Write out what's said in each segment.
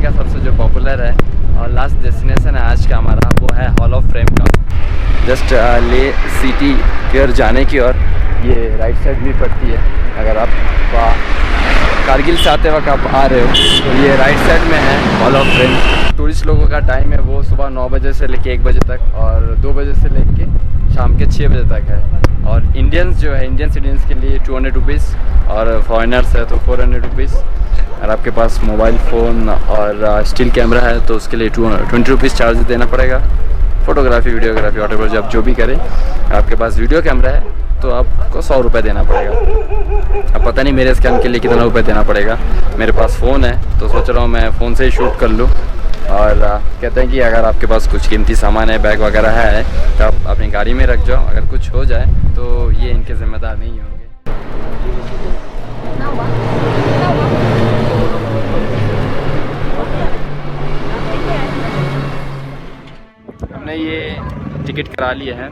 का सबसे जो पॉपुलर है और लास्ट डेस्टिनेशन है आज का हमारा, वो है हॉल ऑफ फ्रेम का। जस्ट ले सिटी केयर जाने की, और ये राइट साइड भी पड़ती है। अगर आप कारगिल से आते वक्त आप आ रहे हो तो ये राइट साइड में है हॉल ऑफ फ्रेम। टूरिस्ट लोगों का टाइम है वो सुबह 9 बजे से लेके 1 बजे तक, और 2 बजे से लेके शाम के 6 बजे तक है। और इंडियंस जो है, इंडियन सिटीजन्स के लिए 200 रुपीज़, और फॉरेनर्स है तो 400 रुपीज़। अगर आपके पास मोबाइल फ़ोन और स्टिल कैमरा है तो उसके लिए 20 रुपीज़ चार्ज देना पड़ेगा। फ़ोटोग्राफी, वीडियोग्राफी, वॉटेवर जब जो भी करें। आपके पास वीडियो कैमरा है तो आपको 100 रुपये देना पड़ेगा। अब पता नहीं मेरे स्कैन के लिए कितना रुपये देना पड़ेगा। मेरे पास फ़ोन है तो सोच रहा हूँ मैं फ़ोन से ही शूट कर लूँ। और कहते हैं कि अगर आपके पास कुछ कीमती सामान है, बैग वगैरह है, तो आप अपनी गाड़ी में रख जाओ। अगर कुछ हो जाए तो ये इनके ज़िम्मेदार नहीं होंगे। हमने ये टिकट करा लिए हैं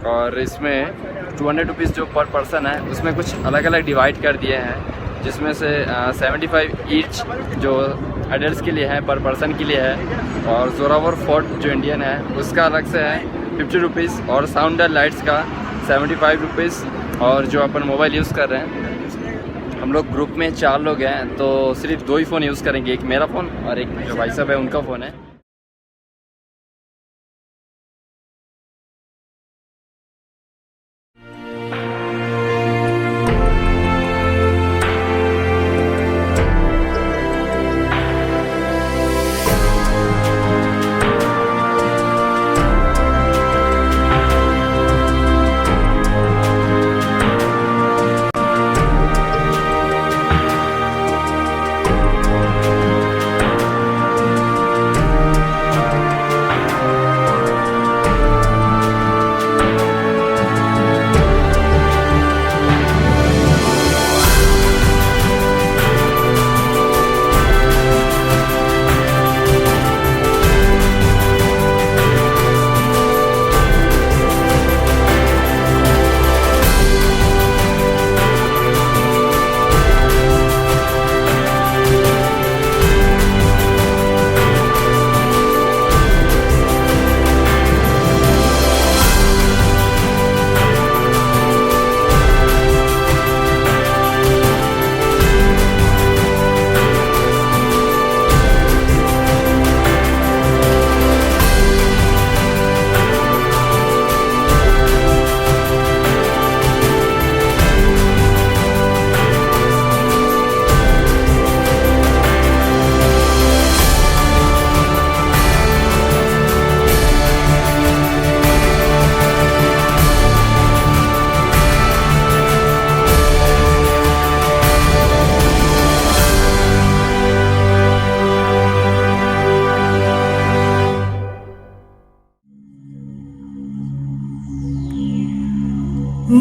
और इसमें 200 रुपीज़ जो पर पर्सन है उसमें कुछ अलग अलग डिवाइड कर दिए हैं, जिसमें से 75 ईच जो एडल्ट के लिए है, पर पर्सन के लिए है। और जोरावर फोर्ट जो इंडियन है उसका अलग से है 50 रुपीज़, और साउंड एंड लाइट्स का 75 रुपीज़। और जो अपन मोबाइल यूज़ कर रहे हैं, हम लोग ग्रुप में 4 लोग हैं तो सिर्फ 2 ही फ़ोन यूज़ करेंगे, एक मेरा फ़ोन और एक जो भाई साहब है उनका फ़ोन है।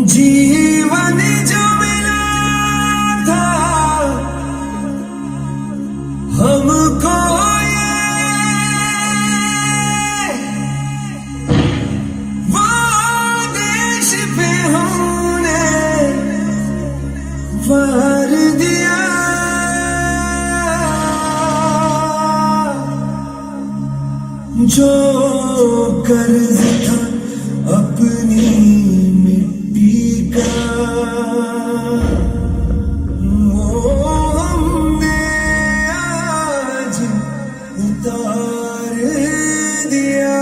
जीवन जो मिला था हमको ये वो देश पे हमने वार दिया, जो कर्ज था अपनी वो हमने आज उतार दिया।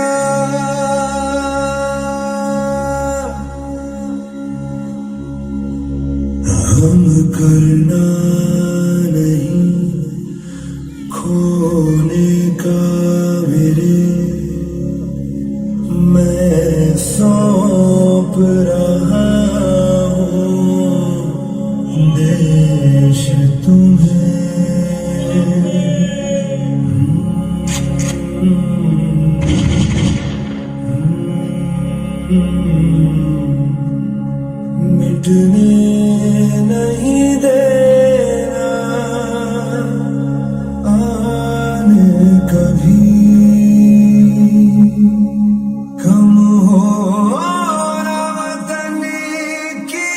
हम करना नहीं खोने का मेरे, मैं सौंप रहा देश तुम्हें। मिटने नहीं देना आने कभी, कम हो वतन की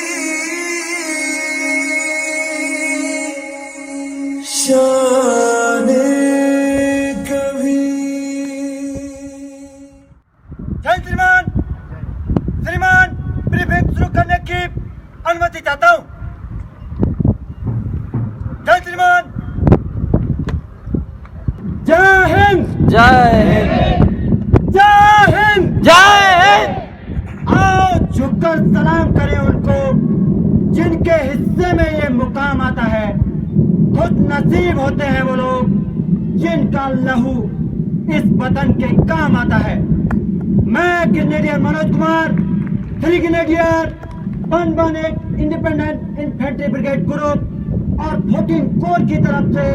शान जय हिंद। जय हिंद। जय हिंद। आओ झुककर सलाम करें उनको जिनके हिस्से में ये मुकाम आता है। खुद नसीब होते हैं वो लोग जिनका लहू इस वतन के काम आता है। मैं grenadier Manoj Kumar, 3 grenadier 118 independent infantry brigade group और 14 कोर की तरफ से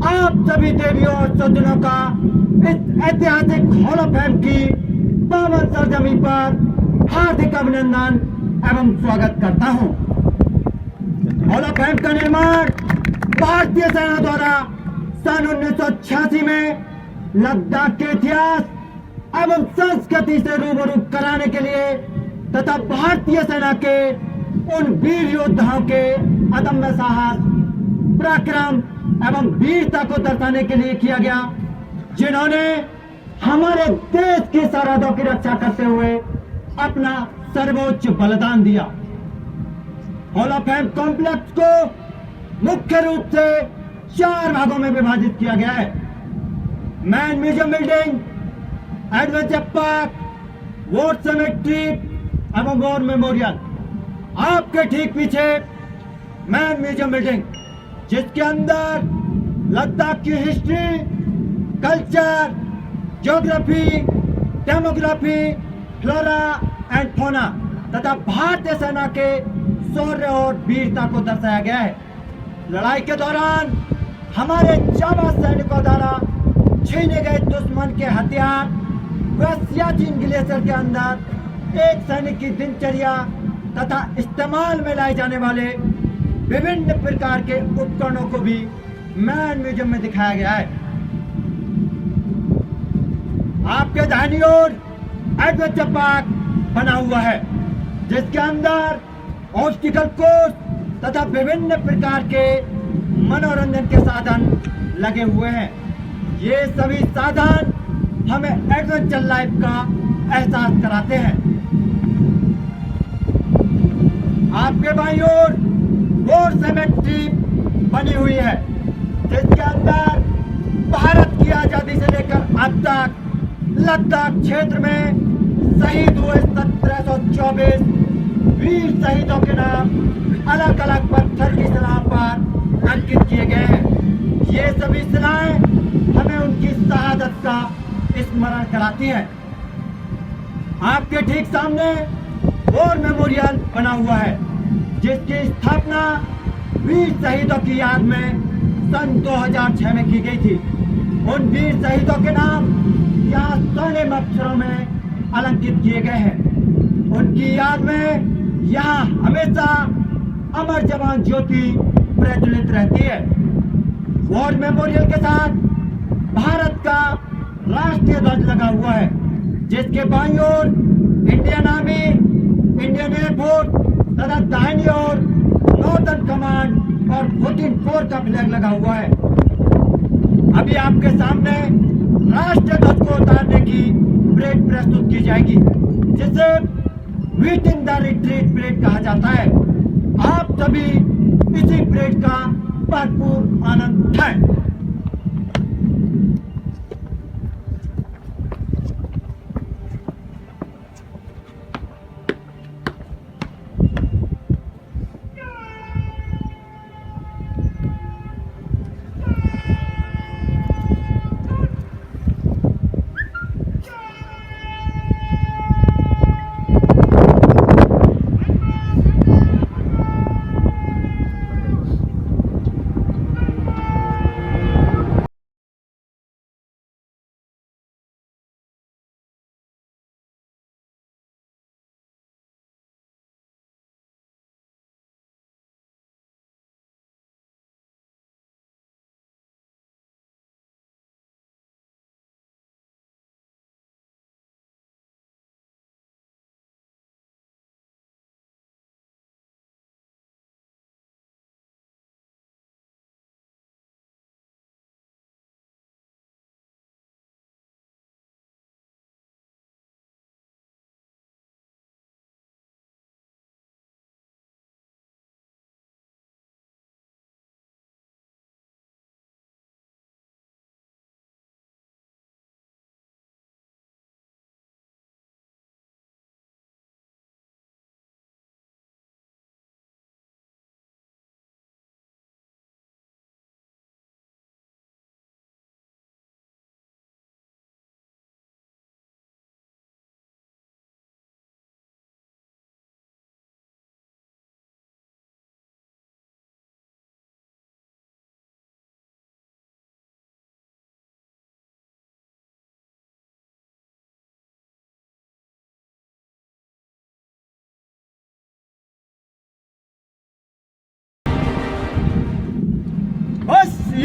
आप सभी देवियों और सज्जनों का इस ऐतिहासिक हॉल ऑफ फेम की पावन सरजमी पर हार्दिक अभिनंदन एवं स्वागत करता हूं। हॉल ऑफ फेम का निर्माण भारतीय सेना द्वारा सन 1986 में लद्दाख के इतिहास एवं संस्कृति से रूबरू कराने के लिए तथा भारतीय सेना के उन वीर योद्धाओं के अदम्य साहस, पराक्रम एवं वीरता को दर्शाने के लिए किया गया जिन्होंने हमारे देश की सरहदों की रक्षा करते हुए अपना सर्वोच्च बलिदान दिया। हॉल ऑफ फेम कॉम्प्लेक्स को मुख्य रूप से 4 भागों में विभाजित किया गया है। Man museum building, adventure park, war cemetery एवं वॉर मेमोरियल। आपके ठीक पीछे मैन म्यूजियम बिल्डिंग, जिसके अंदर लद्दाख की history, culture, geography, demography, flora and fauna तथा भारतीय सेना के शौर्य और वीरता को दर्शाया गया है। लड़ाई के दौरान हमारे जाबाज सैनिकों द्वारा छीने गए दुश्मन के हथियार व सियाचिन ग्लेशियर के अंदर एक सैनिक की दिनचर्या तथा इस्तेमाल में लाए जाने वाले विभिन्न प्रकार के उपकरणों को भी मैन म्यूजियम में दिखाया गया है। आपके दाहिनी ओर एडवेंचर पार्क बना हुआ है जिसके अंदर ऑब्स्टिकल कोर्स तथा विभिन्न प्रकार के मनोरंजन के साधन लगे हुए हैं। ये सभी साधन हमें एडवेंचर लाइफ का एहसास कराते हैं। आपके बाईं ओर वॉर सेमेट्री बनी हुई है जिसके अंदर भारत की आजादी से लेकर अब तक लद्दाख क्षेत्र में शहीद हुए 1724 वीर शहीदों के नाम अलग अलग पत्थर की शिला पर अंकित किए गए हैं। ये सभी शिलाएं हमें उनकी शहादत का स्मरण कराती हैं। आपके ठीक सामने वॉर मेमोरियल बना हुआ है जिसकी स्थापना वीर शहीदों की याद में सन 2006 में की गई थी। उन वीर शहीदों के नाम यहाँ स्वर्णिम अक्षरों में अलंकित किए गए हैं। उनकी याद में यहाँ हमेशा अमर जवान ज्योति प्रज्वलित रहती है। वॉर मेमोरियल के साथ भारत का राष्ट्रीय ध्वज लगा हुआ है जिसके बाईं ओर इंडियन आर्मी, इंडियन एयरफोर्स तथा दाहिनी ओर नॉर्दर्न कमांड और 14 कोर का फ्लैग लगा हुआ है। अभी आपके सामने राष्ट्रीय ध्वज को उतारने की परेड प्रस्तुत की जाएगी जिसे वीटिंग द रिट्रीट परेड कहा जाता है। आप सभी इसी परेड का भरपूर आनंद उठाएं।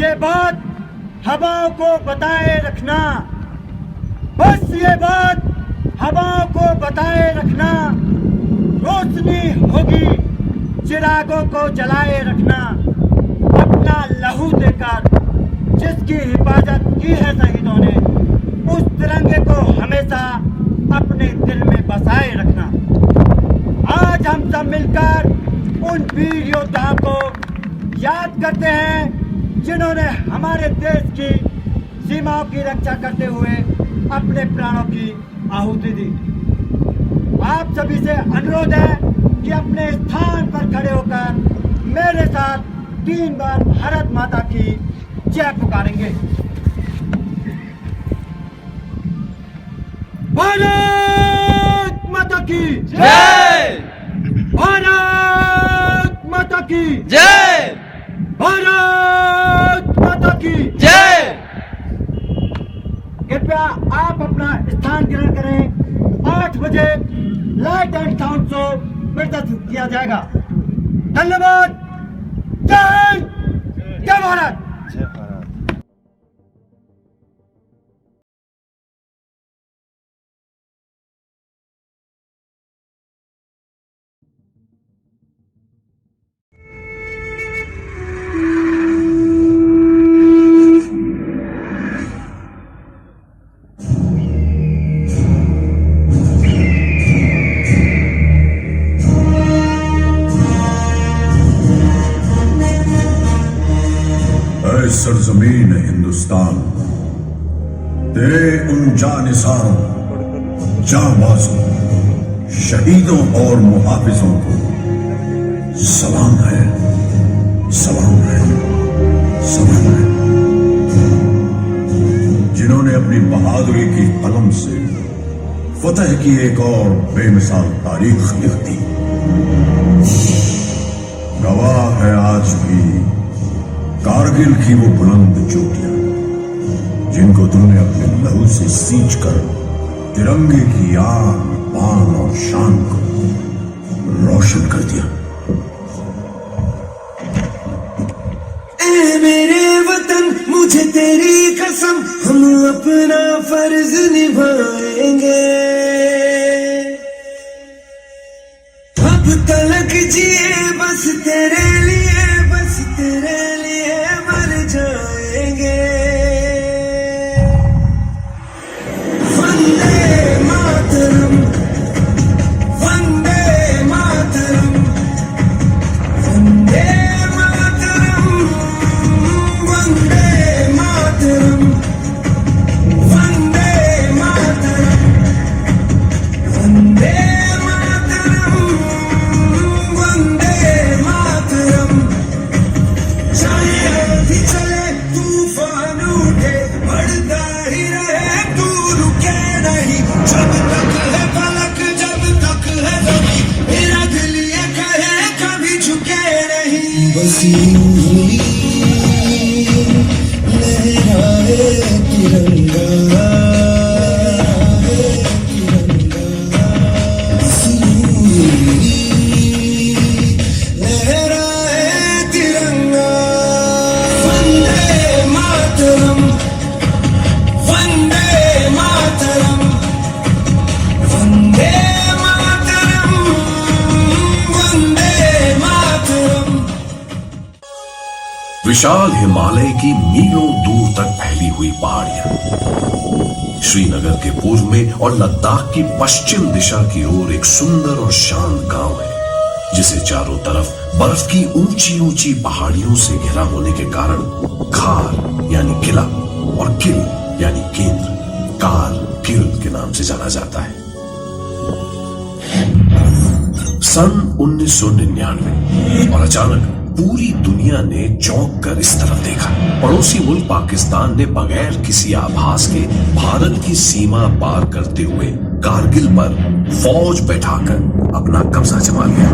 ये बात हवाओं को बताए रखना, बस ये बात हवाओं को बताए रखना। रोशनी होगी चिरागों को जलाए रखना। अपना लहू देकर जिसकी हिफाजत की है शहीदों ने, उस तिरंगे को हमेशा अपने दिल में बसाए रखना। आज हम सब मिलकर उन वीर योद्धाओं को याद करते हैं जिन्होंने हमारे देश की सीमाओं की रक्षा करते हुए अपने प्राणों की आहुति दी। आप सभी से अनुरोध है कि अपने स्थान पर खड़े होकर मेरे साथ 3 बार भारत माता की जय पुकारेंगे। भारत माता की जय, भारत माता की जय, भारत माता की जय। कृपया आप अपना स्थान ग्रहण करें। 8 बजे लाइट एंड साउंड शो प्रदर्शित किया जाएगा। धन्यवाद। जय हिंद, जय भारत। सरजमीन हिंदुस्तान, तेरे उन जानिसारों, जांबाजों, शहीदों और मुहाफिजों को सलाम है, सलाम है, सलाम है, जिन्होंने अपनी बहादुरी की कलम से फतह की एक और बेमिसाल तारीख लिख दी। गवाह है आज भी कारगिल की वो बुलंद चोटियां, जिनको तुमने अपने लहू से सींच कर तिरंगे की आन, बान और शान को रोशन कर दिया। ऐ मेरे वतन, मुझे तेरी कसम, हम अपना फर्ज निभाएंगे। अब तलक जिए बस तेरे लिए, बस तेरे लिए मर जाएंगे। वंदे मातरम, वंदे मातरम, वंदे मातरम, वंदे मातरम, वंदे मातरम, वंदे मातरम, वंदे मातरम। चाहे भी चले तूफान उठे, बढ़ता ही रहे, तू रुके नहीं। जब तक है फलक, जब तक है जमीन, मेरा दिल ये कहे कभी झुके नहीं। बस यूं ही लहराए तिरंगा, बस यूं ही लहराए तिरंगा। वंदे मातरम, वंदे मातरम, वंदे मातरम, वंदे मातरम। विशाल हिमालय की मीलों दूर तक फैली हुई पहाड़ियां, श्रीनगर के पूर्व में और लद्दाख की पश्चिम दिशा की ओर एक सुंदर और शांत गांव है, जिसे चारों तरफ बर्फ की ऊंची ऊंची पहाड़ियों से घिरा होने के कारण खार यानी किला और किल यानी केंद्र, कारगिल के नाम से जाना जाता है। सन 1999 और अचानक पूरी दुनिया ने चौंक कर इस तरफ देखा। पड़ोसी मुल्क पाकिस्तान ने बगैर किसी आभास के भारत की सीमा पार करते हुए कारगिल पर फौज बैठाकर अपना कब्जा जमा लिया।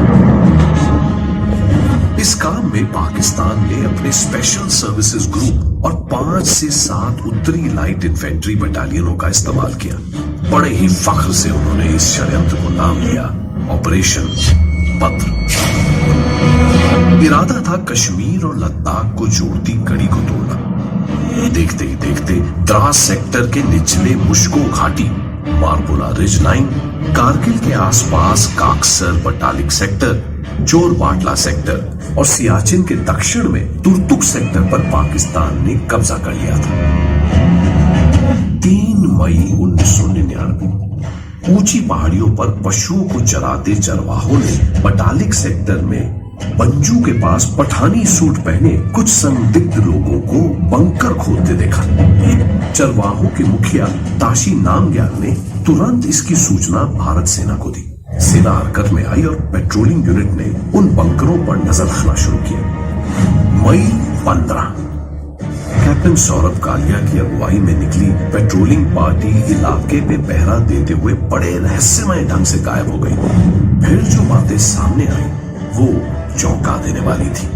इस काम में पाकिस्तान ने अपने स्पेशल सर्विसेज ग्रुप और 5 से 7 उत्तरी लाइट इन्फेंट्री बटालियनों का इस्तेमाल किया। बड़े ही फख्र से उन्होंने इस षड्यंत्र को नाम दिया ऑपरेशन पत्र। इरादा था कश्मीर और लद्दाख को जोड़ती कड़ी को तोड़ना। देखते ही देखते द्रास सेक्टर के निचले मुश्को घाटी, मारपुरा रिज लाइन, कारगिल के आसपास काकसर बटालिक सेक्टर, चोर बाटला सेक्टर और सियाचिन के दक्षिण में तुर्तुक सेक्टर पर पाकिस्तान ने कब्जा कर लिया था। 3 मई 1999 ऊंची पहाड़ियों पर पशुओं को चराते चरवाहों ने बटालिक सेक्टर में पंजू के पास पठानी सूट पहने कुछ संदिग्ध लोगों को बंकर खोदते देखा। चरवाहों के मुखिया ताशी नामग्याल ने तुरंत इसकी सूचना भारत सेना को दी। सेना हरकत में आई और पेट्रोलिंग यूनिट ने उन बंकरों पर नजर रखना शुरू किया। मई 15 कैप्टन सौरभ कालिया की अगुवाई में निकली पेट्रोलिंग पार्टी इलाके में पहरा देते हुए बड़े रहस्यमय ढंग से गायब हो गई। फिर जो बातें सामने आई वो चौंका देने वाली थी।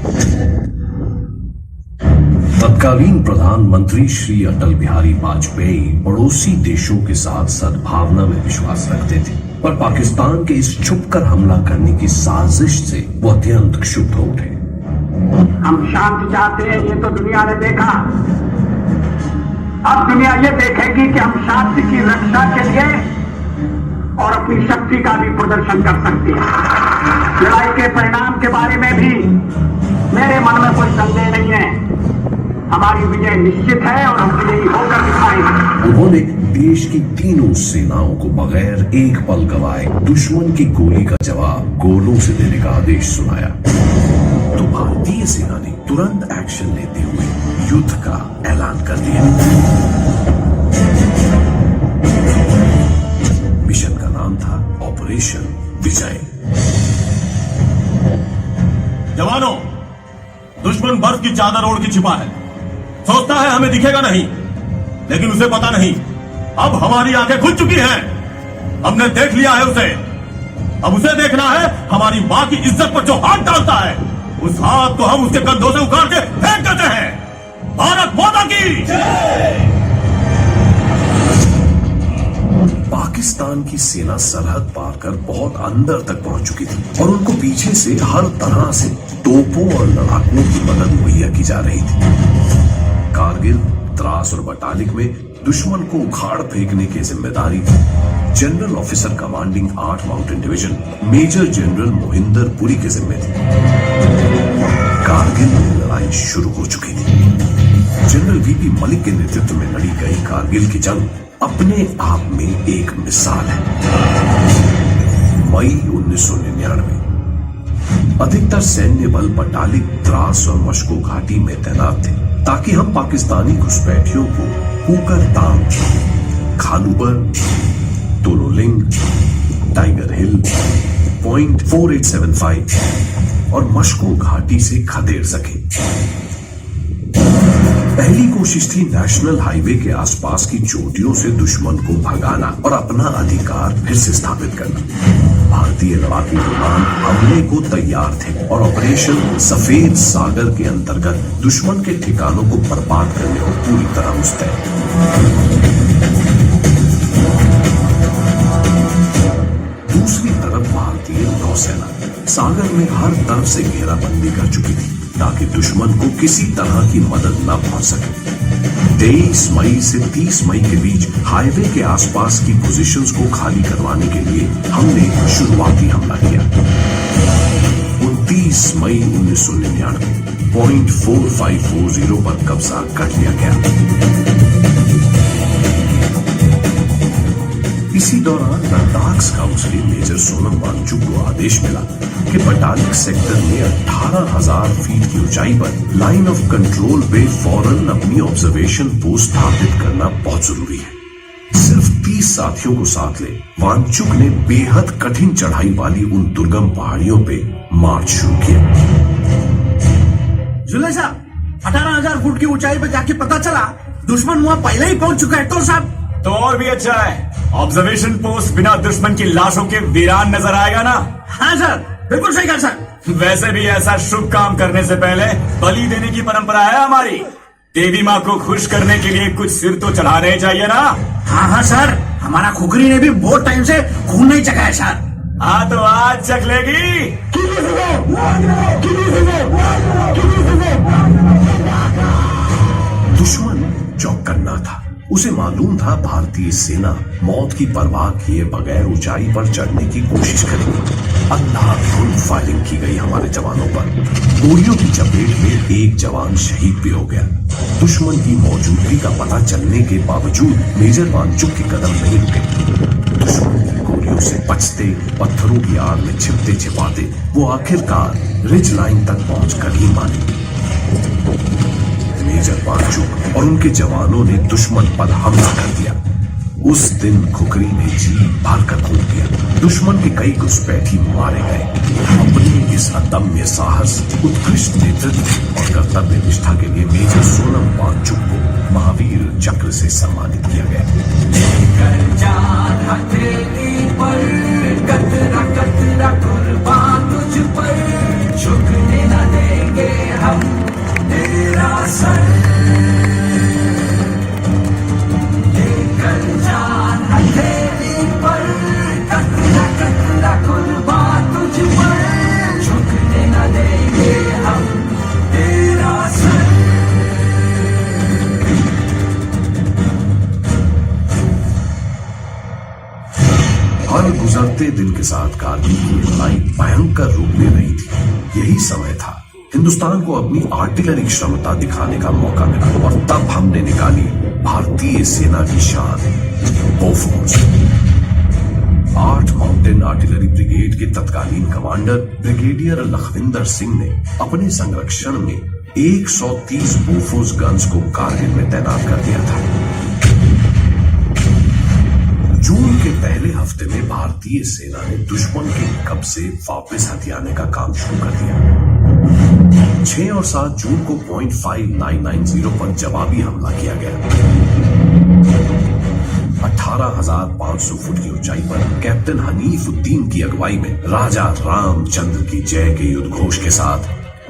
तत्कालीन प्रधानमंत्री श्री अटल बिहारी वाजपेयी पड़ोसी देशों के साथ सद्भावना में विश्वास रखते थे, पर पाकिस्तान के इस छुपकर हमला करने की साजिश से वो अत्यंत क्षुब्ध हो उठे। हम शांति चाहते हैं, ये तो दुनिया ने देखा। अब दुनिया ये देखेगी कि हम शांति की रक्षा के लिए और अपनी शक्ति का भी प्रदर्शन कर सकते हैं। लड़ाई के परिणाम के बारे में भी मेरे मन में कोई संदेह नहीं है। हमारी विजय निश्चित है और हम विजयी होकर दिखाएंगे। उन्होंने देश की तीनों सेनाओं को बगैर एक पल गवाए दुश्मन की गोली का जवाब गोलों से देने का आदेश सुनाया। तो भारतीय सेना ने तुरंत एक्शन लेते हुए युद्ध का ऐलान कर दिया। मिशन का नाम था ऑपरेशन विजय। जवानों, दुश्मन बर्फ की चादर ओढ़ के छिपा है। सोचता है हमें दिखेगा नहीं, लेकिन उसे पता नहीं अब हमारी आंखें खुल चुकी हैं। हमने देख लिया है उसे। अब उसे देखना है हमारी मां की इज्जत पर जो हाथ डालता है, उस हाथ को हम उसके कंधों से उखाड़ के फेंक देते हैं। भारत माता की जय। पाकिस्तान की सेना सरहद पार कर बहुत अंदर तक पहुंच चुकी थी और उनको पीछे से हर तरह से तोपों और लड़ाकों की मदद मुहैया की जा रही थी। कारगिल, द्रास और बटालिक में दुश्मन को उखाड़ फेंकने की जिम्मेदारी general officer commanding 8 mountain division major general Mohinder Puri के जिम्मे थी। कारगिल में लड़ाई शुरू हो चुकी थी। जनरल वीपी मलिक के नेतृत्व में लड़ी गई कारगिल की जंग अपने आप में एक मिसाल है। मई 1999 अधिकतर सैन्य बल बटालिक, द्रास और मशको घाटी में तैनात थे ताकि हम पाकिस्तानी घुसपैठियों को कुकर ताम, खानूबर, तोलोलिंग, टाइगर हिल, पॉइंट 4875 और मशको घाटी से खदेड़ सके। पहली कोशिश थी नेशनल हाईवे के आसपास की चोटियों से दुश्मन को भगाना और अपना अधिकार फिर से स्थापित करना। भारतीय लड़ाकू विमान हमले को तैयार थे और ऑपरेशन सफेद सागर के अंतर्गत दुश्मन के ठिकानों को बर्बाद करने को पूरी तरह मुस्तैद। दूसरी तरफ भारतीय नौसेना सागर में हर तरफ से घेराबंदी कर चुकी थी ताकि दुश्मन को किसी तरह की मदद न पहुंच सके। 23 मई से 30 मई के बीच हाईवे के आसपास की पोजीशंस को खाली करवाने के लिए हमने शुरुआती हमला किया। 29 मई 1999 पॉइंट 4540 पर कब्जा कर लिया गया। इसी दौरान लद्दाख स्काउट्स के मेजर सोनम वांगचुक को आदेश मिला कि बटालिक सेक्टर में 18,000 फीट की ऊंचाई पर लाइन ऑफ कंट्रोल पे फौरन अपनी ऑब्जर्वेशन पोस्ट स्थापित करना बहुत जरूरी है। सिर्फ 30 साथियों को साथ ले वांगचुक ने बेहद कठिन चढ़ाई वाली उन दुर्गम पहाड़ियों पे मार्च शुरू किया। जुलै साहब, 18,000 फुट की ऊंचाई पर जाके पता चला दुश्मन वहां पहले ही पहुंच चुका है। तो साहब तो और भी अच्छा है, ऑब्जर्वेशन पोस्ट बिना दुश्मन की लाशों के वीरान नजर आएगा ना। हाँ सर, बिल्कुल सही कहा सर। वैसे भी ऐसा शुभ काम करने से पहले बलि देने की परंपरा है हमारी। देवी माँ को खुश करने के लिए कुछ सिर तो चढ़ाने चाहिए ना। हाँ हाँ सर, हमारा खुखरी ने भी बहुत टाइम से खून नहीं चखाया सर। तो आज चख लेगी। दुश्मन चौकन्ना था। उसे मालूम था भारतीय सेना मौत की परवाह किए बगैर ऊंचाई पर चढ़ने की कोशिश करेगी। अंधाधुंध फायरिंग की गई हमारे जवानों पर। गोलियों की चपेट में एक जवान शहीद भी हो गया। दुश्मन की मौजूदगी का पता चलने के बावजूद मेजर वांगचुक के कदम नहीं रुके। दुश्मन की गोलियों से बचते, पत्थरों की आड़ में छिपते छिपाते वो आखिरकार रिज लाइन तक पहुंचकर ही माने। मेजर वांगचुक और उनके जवानों ने दुश्मन पर हमला कर दिया। उस दिन खुखरी ने जी भरकर कूद दिया। दुश्मन के कई घुसपैठी मारे गए। अपने इस अदम्य साहस, उत्कृष्ट नेतृत्व और कर्तव्य निष्ठा के लिए मेजर सोनम वांगचुक को महावीर चक्र से सम्मानित किया गया। हर गुजरते दिन के साथ कारगिल की लड़ाई भयंकर रूप ले रही थी। यही समय था हिंदुस्तान को अपनी आर्टिलरी क्षमता दिखाने का मौका मिला और तब हमने निकाली भारतीय सेना की शान, बोफोर्स। 8 माउंटेन आर्टिलरी ब्रिगेड के तत्कालीन कमांडर ब्रिगेडियर लखविंदर सिंह ने अपने संरक्षण में 130 बोफोर्स गन्स को कारगिल में तैनात कर दिया था। जून के पहले हफ्ते में भारतीय सेना ने दुश्मन के कब्जे वापस हथियाने का काम शुरू कर दिया। 6 और 7 जून को पॉइंट 5990 पर जवाबी हमला किया गया। 18,500 फुट की ऊंचाई पर कैप्टन हनीफुद्दीन की अगुवाई में राजा रामचंद्र की जय के युद्धघोष के साथ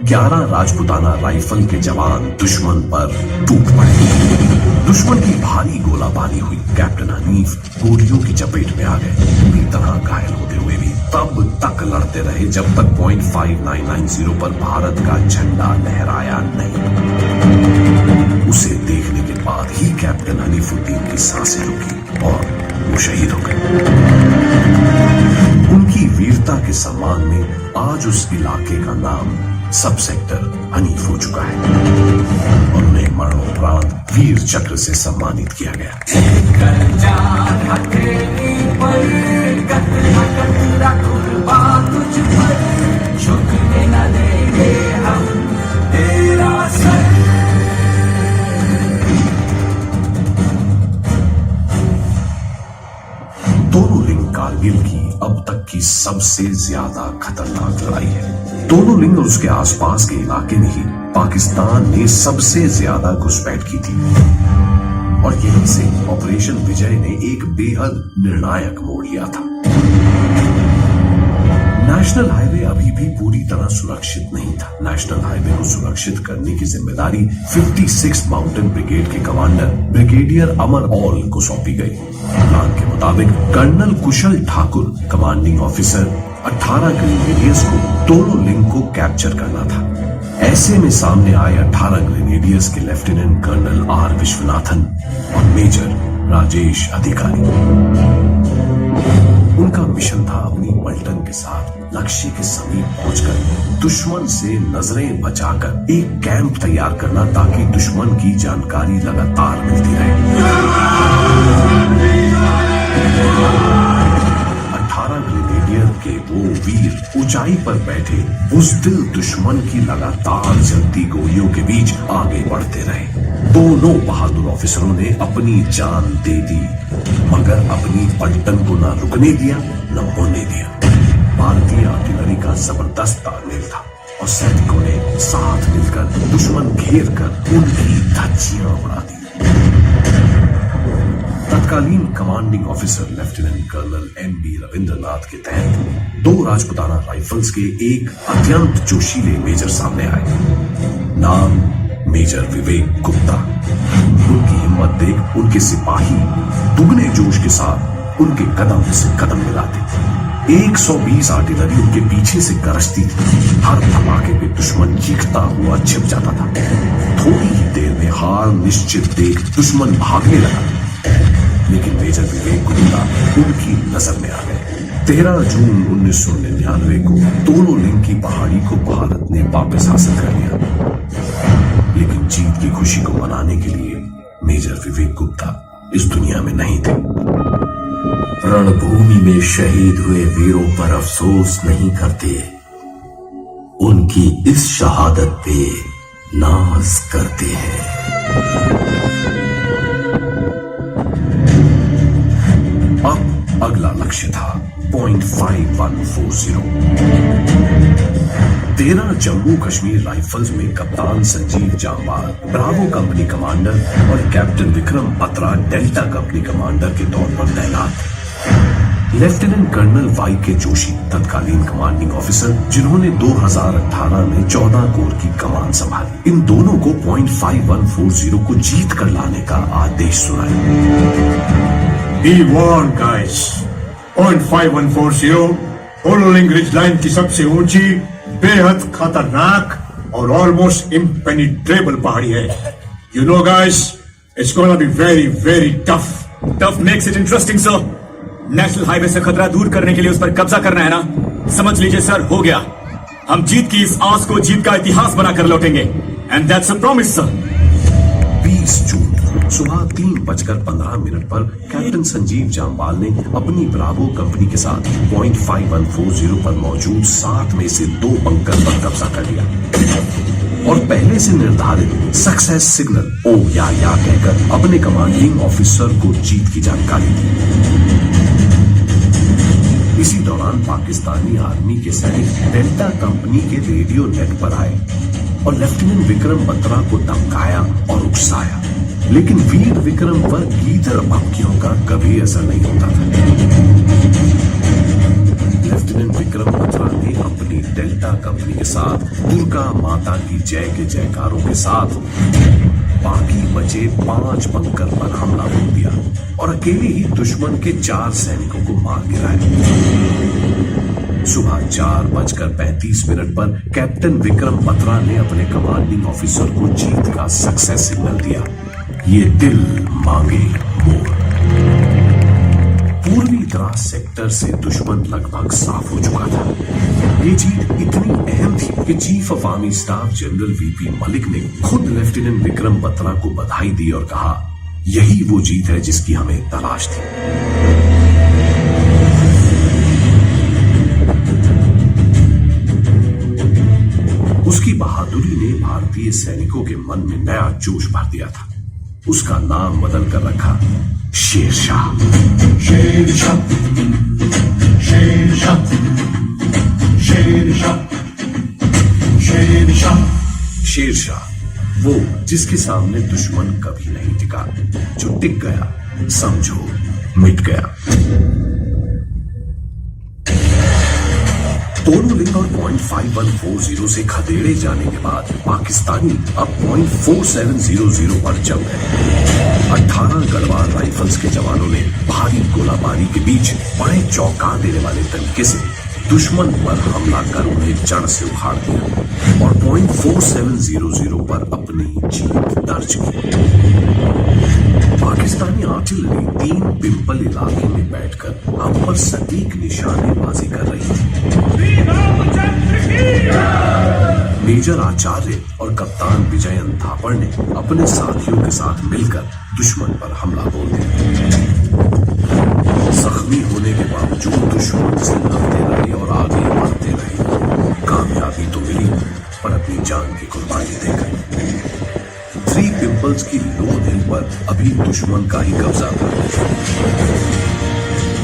11 राजपुताना राइफल के जवान दुश्मन पर टूट पड़े। दुश्मन की भारी गोलाबारी हुई। कैप्टन हनीफ गोलियों की चपेट में आ गए। पूरी तरह घायल होते हुए भी तब तक लड़ते रहे जब तक पॉइंट 5990 पर भारत का झंडा लहराया नहीं। उसे देखने के बाद ही कैप्टन हनीफुद्दीन की सांसें रुकी और वो शहीद हो गए। उनकी वीरता के सम्मान में आज उस इलाके का नाम सब सेक्टर हनीफ हो चुका है और उन्हें मरणोपरांत वीर चक्र से सम्मानित किया गया। दोनों लिंग कारगिल की अब तक की सबसे ज्यादा खतरनाक लड़ाई है। दोनों लिंग और उसके आसपास के इलाके में ही पाकिस्तान ने सबसे ज्यादा घुसपैठ की थी और यहीं से ऑपरेशन विजय ने एक बेहद निर्णायक मोड़ लिया था। नेशनल हाईवे अभी भी पूरी तरह सुरक्षित नहीं था। नेशनल हाईवे को सुरक्षित करने की जिम्मेदारी 56 माउंटेन ब्रिगेड के कमांडर ब्रिगेडियर अमर ऑल को सौंपी गई। प्लान के मुताबिक कर्नल कुशल ठाकुर कमांडिंग ऑफिसर 18 ग्रेनेडियर्स को दोनों लिंक को कैप्चर करना था। ऐसे में सामने आए 18 ग्रेनेडियर्स के लेफ्टिनेंट कर्नल आर विश्वनाथन और मेजर राजेश अधिकारी। उनका मिशन था अपनी पलटन के साथ लक्ष्य के समीप पहुंचकर दुश्मन से नजरें बचाकर एक कैंप तैयार करना ताकि दुश्मन की जानकारी लगातार मिलती रहे। 18 ग्रेनेडियर के वो वीर ऊंचाई पर बैठे बुज़दिल दुश्मन की लगातार चलती गोलियों के बीच आगे बढ़ते रहे। दोनों बहादुर ऑफिसरों ने अपनी जान दे दी मगर अपनी पलटन को न रुकने दिया न होने दिया। भारतीय आर्टिलरी का जबरदस्त तालमेल था और सैनिकों ने साथ मिलकर दुश्मन घेर कर उनकी धज्जियां उड़ा दी। तत्कालीन commanding officer lieutenant colonel M B. Ravindranath के तहत 2 राजपुताना राइफल्स के एक अत्यंत जोशीले मेजर सामने आए। नाम मेजर विवेक गुप्ता। उनकी हिम्मत देख उनके सिपाही दुगने जोश के साथ उनके कदम से कदम मिलाते। 120 आर्टिलरी उनके पीछे से गरजती थी। हर धमाके पे दुश्मन चीखता हुआ छिप जाता था। थोड़ी ही देर में हार निश्चित देख दुश्मन भागने लगा, लेकिन मेजर विवेक गुप्ता उनकी नजर में आ गए। 13 जून 1999 को तोलो लिंग की पहाड़ी को भारत ने वापस हासिल कर लिया, लेकिन जीत की खुशी को मनाने के लिए मेजर विवेक गुप्ता इस दुनिया में नहीं थे। रणभूमि में शहीद हुए वीरों पर अफसोस नहीं करते, उनकी इस शहादत पे नाज करते हैं। अब अगला लक्ष्य था पॉइंट 5140। 13 जम्मू कश्मीर राइफल्स में कप्तान संजीव जांबाल ब्रावो कंपनी कमांडर और captain Vikram Batra delta company commander के तौर पर तैनात थे। लेफ्टिनेंट कर्नल वाई के जोशी तत्कालीन कमांडिंग ऑफिसर, जिन्होंने 2018 में 14 कोर की कमान संभाली, इन दोनों को पॉइंट 5140 को जीत कर लाने का आदेश सुनाया। Be warned, guys. Point 5140 होलोलिंग रिज लाइन की सबसे ऊंची, बेहद खतरनाक और ऑलमोस्ट इम्पेनिट्रेबल पहाड़ी है। You know, guys, it's gonna be very, very tough. Tough makes it interesting sir. National highway से खतरा दूर करने के लिए उस पर कब्जा करना है ना। समझ लीजिए सर, हो गया। हम जीत की इस आस को जीत का इतिहास बनाकर लौटेंगे। And that's a promise sir. 20 जून सुबह 3:15 पर कैप्टन संजीव जांबाल ने अपनी ब्रावो कंपनी के साथ पॉइंट 5140 पर मौजूद 7 में से 2 बंकर पर कब्जा कर लिया और पहले से निर्धारित सक्सेस सिग्नल ओ या कहकर अपने कमांडिंग ऑफिसर को जीत की जानकारी दी। इसी दौरान पाकिस्तानी आर्मी के सैनिक डेल्टा कंपनी के रेडियो नेट पर आए और लेफ्टिनेंट विक्रम बत्रा को धमकाया और उकसाया, लेकिन वीर विक्रम पर गीदड़ धमकियों का कभी असर नहीं होता था। लेफ्टिनेंट विक्रम बत्रा ने अपनी डेल्टा कंपनी के साथ दुर्गा माता की जय के जयकारों के साथ बाकी बचे 5 बंकर पर हमला बोल दिया और अकेले ही दुश्मन के 4 सैनिकों को मार गिराया। सुबह 4:35 पर कैप्टन विक्रम बत्रा ने अपने कमांडिंग ऑफिसर को जीत का सक्सेस सिग्नल दिया। ये दिल मांगे मोर। पूर्वी द्रास सेक्टर से दुश्मन लगभग साफ हो चुका था। ये जीत इतनी अहम थी कि chief of army staff general VP Malik ने खुद लेफ्टिनेंट विक्रम बत्रा को बधाई दी और कहा, यही वो जीत है जिसकी हमें तलाश थी। उसकी बहादुरी ने भारतीय सैनिकों के मन में नया जोश भर दिया था। उसका नाम बदल कर रखा शेरशाह। शेरशाह, शेरशाह, शेरशाह, शेरशाह। शेरशाह वो जिसके सामने दुश्मन कभी नहीं टिका, जो टिक गया समझो मिट गया। तोलो लिंग और पॉइंट 5140 से खदेड़े जाने के बाद पाकिस्तानी अब पॉइंट 4700 पर जम गए। 18 गढ़वाल राइफल्स के जवानों ने भारी गोलाबारी के बीच बड़े चौंका देने वाले तरीके से दुश्मन पर हमला कर उन्हें जड़ से उखाड़ दिया और पॉइंट 4700 पर अपनी जीत दर्ज की। पाकिस्तानी आर्टिलरी 3 पिंपल इलाके में बैठकर हम पर सटीक निशानेबाजी कर रही थी। मेजर आचार्य और कप्तान विजयन थापड़ ने अपने साथियों के साथ मिलकर दुश्मन पर हमला बोल दिया। जख्मी होने के बावजूद दुश्मन से लड़ते रहे और आगे बढ़ते रहे। कामयाबी तो मिली पर अपनी जान की कुर्बानी दे गए। 3 पिंपल्स की लोन हिल पर अभी दुश्मन का ही कब्जा था।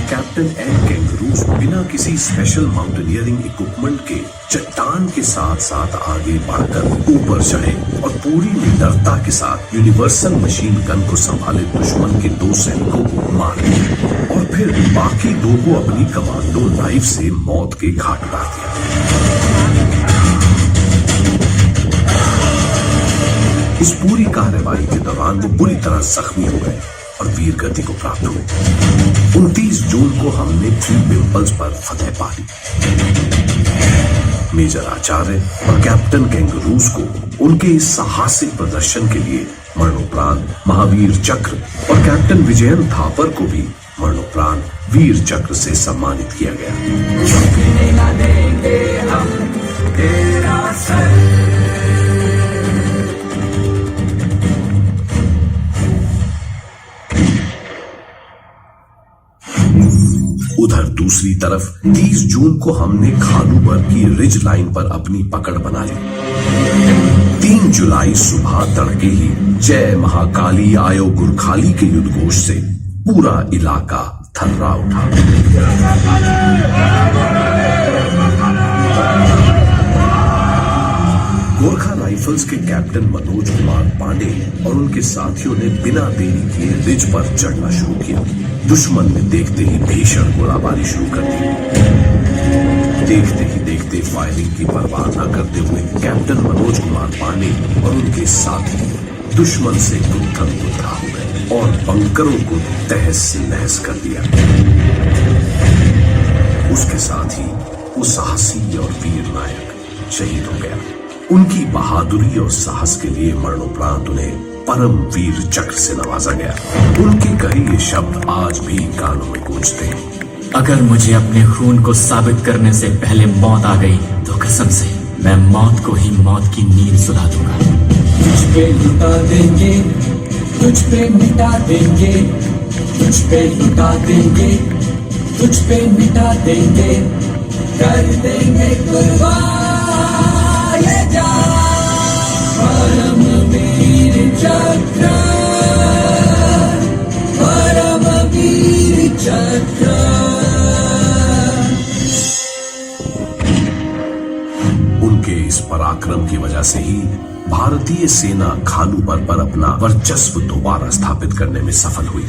कैप्टन एड कैंगरूज बिना किसी स्पेशल माउंटेनियरिंग इक्विपमेंट के चट्टान के साथ साथ आगे बढ़कर ऊपर चढ़े और पूरी निडरता के साथ यूनिवर्सल मशीन गन को संभाले दुश्मन के 2 सैनिकों को मार दिया और फिर बाकी 2 को अपनी कमांडो नाइफ से मौत के घाट उतार दिया। इस पूरी कार्रवाई के दौरान वो बुरी तरह जख्मी हो गए और वीर गति को प्राप्त हुए। 29 जून को हमने 3 पिंपल्स पर फतह पा ली। मेजर आचार्य और कैप्टन कैंगरूज को उनके इस साहसिक प्रदर्शन के लिए मरणोपरांत महावीर चक्र और कैप्टन विजयन थापर को भी मरणोपरांत वीर चक्र से सम्मानित किया गया। उधर दूसरी तरफ 30 जून को हमने खालूबर की रिज लाइन पर अपनी पकड़ बना ली। 3 जुलाई सुबह तड़के ही जय महाकाली आयो गुरखाली के युद्धघोष से पूरा इलाका थर्रा उठा। गोरखा राइफल्स के कैप्टन मनोज कुमार पांडे और उनके साथियों ने बिना देरी किए रिज पर चढ़ना शुरू किया। दुश्मन ने देखते ही भीषण गोलाबारी शुरू कर दी। देखते ही देखते फायरिंग की परवाह न करते हुए कैप्टन मनोज कुमार पांडे और उनके साथी दुश्मन से गुत्थम गुत्था हो गए और बंकरों को तहस नहस कर दिया। उसके साथ ही वो साहसी और वीर नायक शहीद हो गया। उनकी बहादुरी और साहस के लिए मरणोपरांत उन्हें परम वीर चक्र से नवाजा गया। उनके कहे ये शब्द आज भी कानों में गूंजते हैं। अगर मुझे अपने खून को साबित करने से पहले मौत आ गई तो कसम से मैं मौत को ही मौत की नींद सुला दूंगा। तुझ पे लुटा देंगे, तुझ पे मिटा देंगे, तुझ पे लुटा देंगे, तुझ पे मिटा देंगे, कर देंगे कुर्बान ये जान। परम वीर चक्र, परम वीर चक्र। उनके इस पराक्रम की वजह से ही भारतीय सेना खालूबर पर अपना वर्चस्व दोबारा स्थापित करने में सफल हुई।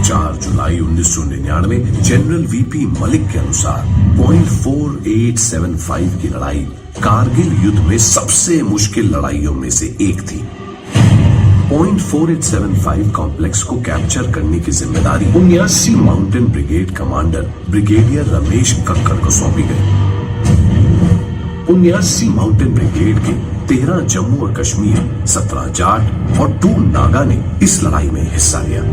4 जुलाई 1999 जनरल वीपी मलिक के अनुसार .4875 की लड़ाई कारगिल युद्ध में सबसे मुश्किल लड़ाइयों में से एक थी। .4875 कॉम्प्लेक्स को कैप्चर करने की जिम्मेदारी 79 mountain brigade commander brigadier Ramesh Kakkar को सौंपी गई। 79 माउंटेन ब्रिगेड के 13 जम्मू और कश्मीर, 17 जाट और 2 नागा ने इस लड़ाई में हिस्सा लिया।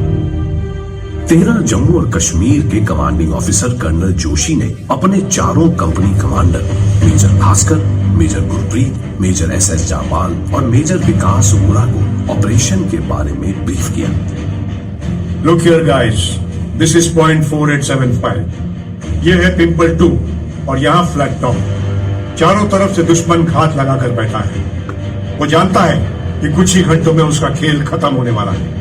13 जम्मू और कश्मीर के कमांडिंग ऑफिसर कर्नल जोशी ने अपने चारों company commander major Bhaskar, major Gurpreet, major SS Japal और मेजर विकास वोरा को ऑपरेशन के बारे में ब्रीफ किया। Look here guys, this is .4875. ये है पिंपल 2 और यहाँ फ्लैग टॉप। चारों तरफ से दुश्मन घात लगाकर बैठा है। वो जानता है कि कुछ ही घंटों में उसका खेल खत्म होने वाला है।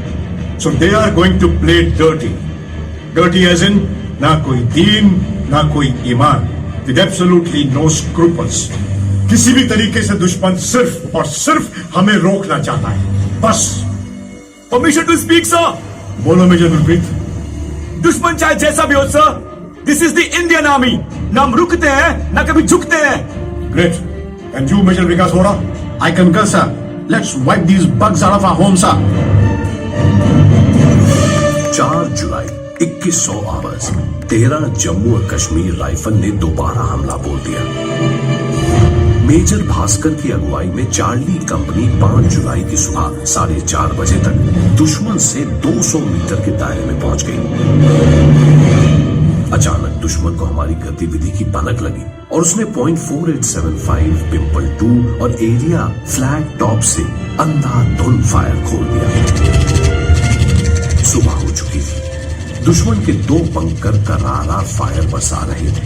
So they are going to play dirty. Dirty as in ना कोई दीन, ना कोई ईमान, with absolutely no scruples. किसी भी तरीके से दुश्मन सिर्फ और सिर्फ हमें रोकना चाहता है, बस। Permission to speak sir. बोलो मेजर गुरप्रीत। दुश्मन चाहे जैसा भी हो sir, this is the Indian army. ना हम रुकते हैं ना कभी झुकते हैं। Great. And you, Major Vikas Vora? I concur, sir. Let's wipe these bugs out of our home, sir. 4 July 2100 hours 13 Jammu और कश्मीर राइफल ने दोबारा हमला बोल दिया। मेजर भास्कर की अगुवाई में चार्ली कंपनी 5 जुलाई की सुबह 4:30 बजे तक दुश्मन से 200 मीटर के दायरे में पहुंच गई। अचानक दुश्मन को हमारी गतिविधि की भनक लगी और उसने .4875 पिंपल 2 और एरिया फ्लैग टॉप से अंधाधुंध फायर खोल दिया। सुबह हो चुकी थी। दुश्मन के 2 बंकर करारा फायर बरसा रहे थे।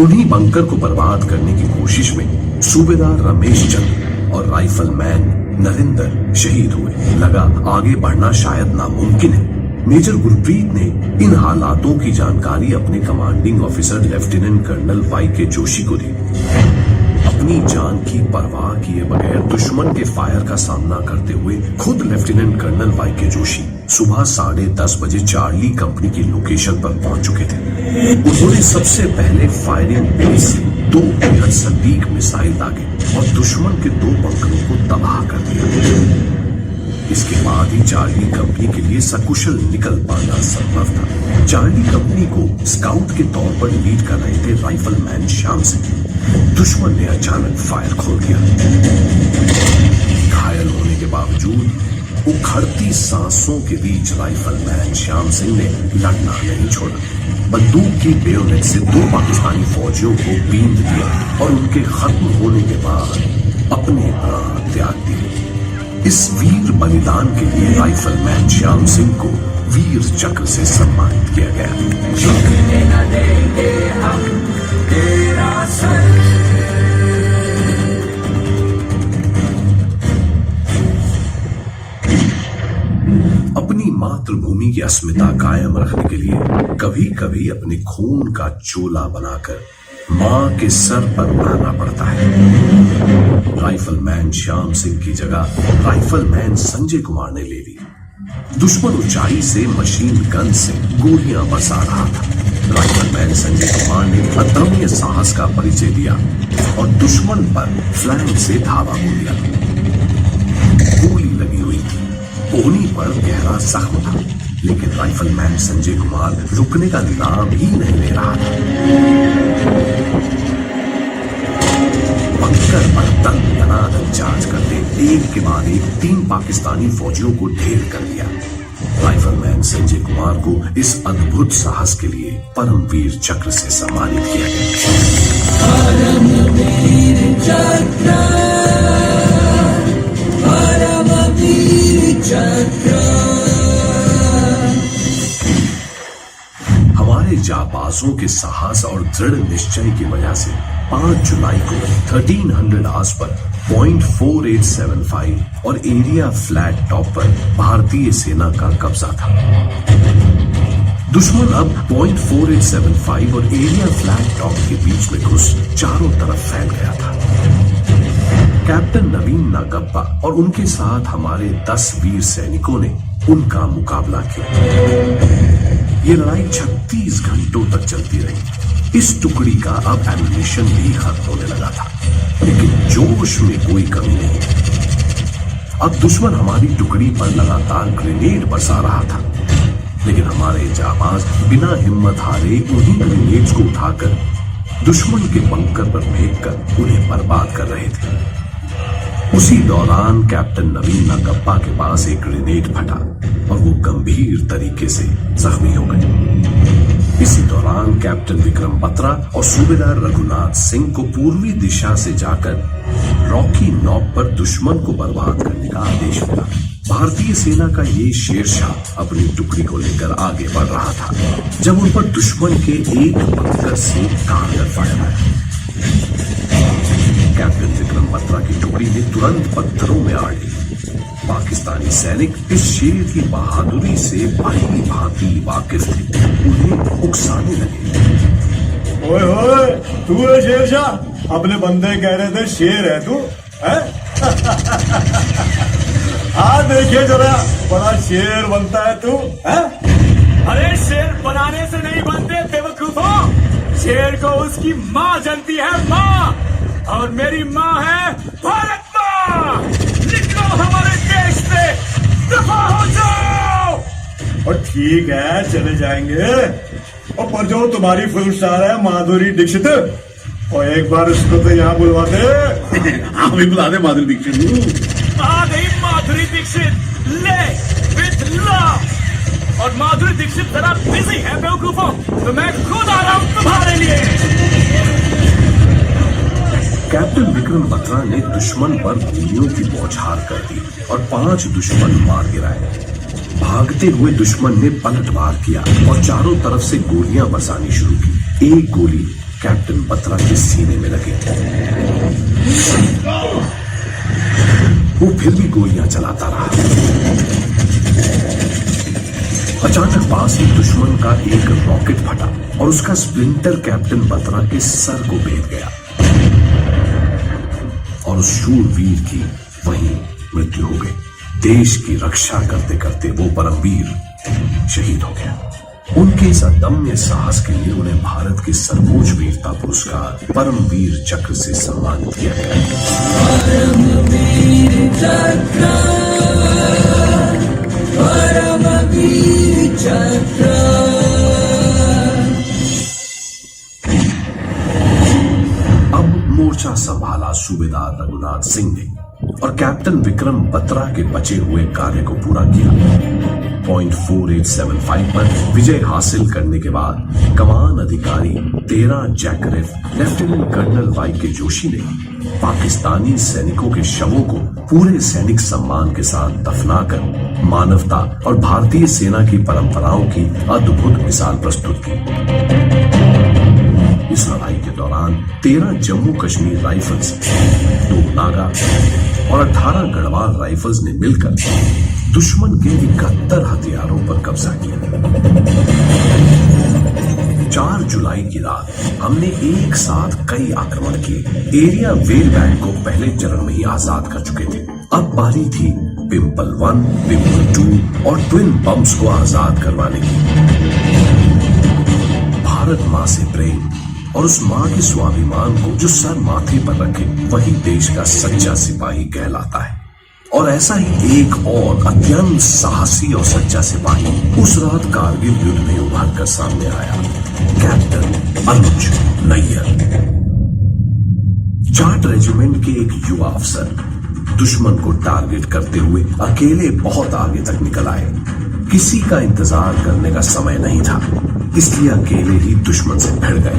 उन्हीं बंकर को बर्बाद करने की कोशिश में सूबेदार रमेश चंद्र और राइफलमैन नरेंद्र शहीद हुए। लगा आगे बढ़ना शायद नामुमकिन है। मेजर गुरप्रीत ने इन हालातों की जानकारी अपने commanding officer lieutenant colonel YK Joshi को दी। अपनी जान की परवाह किए बगैर दुश्मन के फायर का सामना करते हुए खुद लेफ्टिनेंट कर्नल YK जोशी सुबह 10:30 बजे चार्ली कंपनी की लोकेशन पर पहुंच चुके थे। उन्होंने सबसे पहले फायरिंग बेस से 2 सटीक मिसाइल दागे और दुश्मन के 2 बंकरों को तबाह कर दिया। इसके बाद ही चार्ली कंपनी के लिए सकुशल निकल पाना संभव था। चार्ली कंपनी को स्काउट के तौर पर लीड कर रहे थे राइफलमैन श्याम सिंह। दुश्मन ने अचानक फायर खोल दिया। घायल होने के बावजूद उखड़ती सांसों के बीच राइफलमैन श्याम सिंह ने लड़ना नहीं छोड़ा। बंदूक की बेयोनेट से 2 पाकिस्तानी फौजियों को बींध दिया और उनके खत्म होने के बाद अपने प्राण त्याग दिए। इस वीर बलिदान के लिए राइफलमैन श्याम सिंह को वीर चक्र से सम्मानित किया गया। अपनी मातृभूमि की अस्मिता कायम रखने के लिए कभी कभी अपने खून का चोला बनाकर मां के सर पर उड़ाना पड़ता है। राइफलमैन श्याम सिंह की जगह राइफलमैन संजय कुमार ने ले ली। दुश्मन ऊंचाई से मशीन गन से गोलियां बरसा रहा था। राइफलमैन संजय कुमार ने अदम्य साहस का परिचय दिया और दुश्मन पर फ्लैंक से धावा बोल दिया। गोली लगी हुई थी, कोहनी पर गहरा जख्म था, लेकिन राइफलमैन संजय कुमार रुकने का नाम ही नहीं ले रहा था। बंकर पर दनादन चार्ज करते एक के बाद एक 3 पाकिस्तानी फौजियों को ढेर कर दिया। राइफलमैन संजय कुमार को इस अद्भुत साहस के लिए परमवीर चक्र से सम्मानित किया गया। हमारे जाबाजों के साहस और दृढ़ निश्चय की वजह से 5 जुलाई को 1300 आवर्स पर .4875 और एरिया फ्लैट टॉप पर भारतीय सेना का कब्जा था। दुश्मन अब .4875 और एरिया फ्लैट टॉप के बीच में घुस चारों तरफ फैल गया था। कैप्टन नवीन नागप्पा और उनके साथ हमारे 10 वीर सैनिकों ने उनका मुकाबला किया। ये लड़ाई 36 घंटों तक चलती रही। इस टुकड़ी का अब एम्यूनिशन भी खत्म होने लगा था, लेकिन जोश में कोई कमी नहीं। अब दुश्मन हमारी टुकड़ी पर लगातार ग्रेनेड बरसा रहा था, लेकिन हमारे जाबाज बिना हिम्मत हारे उन्हीं ग्रेनेड्स को उठाकर दुश्मन के बंकर पर फेंककर उन्हें बर्बाद कर रहे थे। उसी दौरान कैप्टन नवीन नागप्पा के पास एक ग्रेनेड फटा और वो गंभीर तरीके से जख्मी हो गए। इसी दौरान कैप्टन विक्रम बत्रा और सूबेदार रघुनाथ सिंह को पूर्वी दिशा से जाकर रॉकी नॉक पर दुश्मन को बर्बाद करने का आदेश मिला। भारतीय सेना का ये शेरशाह अपनी टुकड़ी को लेकर आगे बढ़ रहा था जब उन पर दुश्मन के एक बंकर से कारगर फायर आया। कैप्टन विक्रम बत्रा की टुकड़ी ने तुरंत पत्थरों में आड़ ली। पाकिस्तानी सैनिक इस शेर की बहादुरी से भली भांति वाकिफ थे, उन्हें उकसाने लगे। ओए होए, तू है शेरशाह? अपने बंदे कह रहे थे शेर है तू, है? हाँ देखिए जरा, बड़ा शेर बनता है तू, है? अरे शेर बनाने से नहीं बनते बेवकूफों, शेर को उसकी माँ जनती है, माँ, और मेरी माँ है भारत माँ। निकलो हमारे देश से, दफा हो जाओ। और ठीक है, चले जाएंगे। और पर जो तुम्हारी फिल्म स्टार है माधुरी दीक्षित, और एक बार उसको तो यहाँ बुलवा दे। हाँ भी बुला दे माधुरी दीक्षित। आ गई माधुरी दीक्षित, ले विद लव। और माधुरी दीक्षित जरा बिजी है बेवकूफों, तो मैं खुद आ रहा हूँ तुम्हारे लिए। कैप्टन विक्रम बत्रा ने दुश्मन पर गोलियों की बौछार कर दी और 5 दुश्मन मार गिराए। भागते हुए दुश्मन ने पलटवार किया और चारों तरफ से गोलियां बरसानी शुरू की। एक गोली कैप्टन बत्रा के सीने में लगी। वो फिर भी गोलियां चलाता रहा। अचानक पास ही दुश्मन का एक रॉकेट फटा और उसका स्प्लिंटर कैप्टन बत्रा के सर को भेद गया और उस शूरवीर की वहीं मृत्यु हो गई। देश की रक्षा करते करते वो परमवीर शहीद हो गया। उनके इस अदम्य साहस के लिए उन्हें भारत के सर्वोच्च वीरता पुरस्कार परमवीर चक्र से सम्मानित किया गया। और कैप्टन विक्रम बत्रा के बचे हुए कार्य को पूरा किया। पॉइंट 4875 पर विजय हासिल करने के बाद कमान अधिकारी 13 जैकरेफ लेफ्टिनेंट कर्नल वाई.के. जोशी ने पाकिस्तानी सैनिकों के शवों को पूरे सैनिक सम्मान के साथ दफनाकर मानवता और भारतीय सेना की परंपराओं की अद्भुत मिसाल प्रस्तुत की। इस लड़ाई के दौरान 13 जम्मू कश्मीर राइफल्स, 2 नागा और 18 गढ़वाल राइफल्स ने मिलकर दुश्मन के 71 हथियारों पर कब्जा किया। 4 जुलाई की रात हमने एक साथ कई आक्रमण किए। एरिया वेल बैंड को पहले चरण में ही आजाद कर चुके थे। अब बारी थी पिंपल 1, पिंपल 2 और ट्विन बम्स को आजाद करवाने की। भारत माँ से प्रेम और उस माँ के स्वाभिमान को जो सर माथे पर रखे वही देश का सच्चा सिपाही कहलाता है। और ऐसा ही एक और अत्यंत साहसी और सच्चा सिपाही उस रात कारगिल युद्ध में उभर कर सामने आया, कैप्टन अनुज नैयर। जाट रेजिमेंट के एक युवा अफसर दुश्मन को टारगेट करते हुए अकेले बहुत आगे तक निकल आए। किसी का इंतजार करने का समय नहीं था, इसलिए अकेले ही दुश्मन से भिड़ गए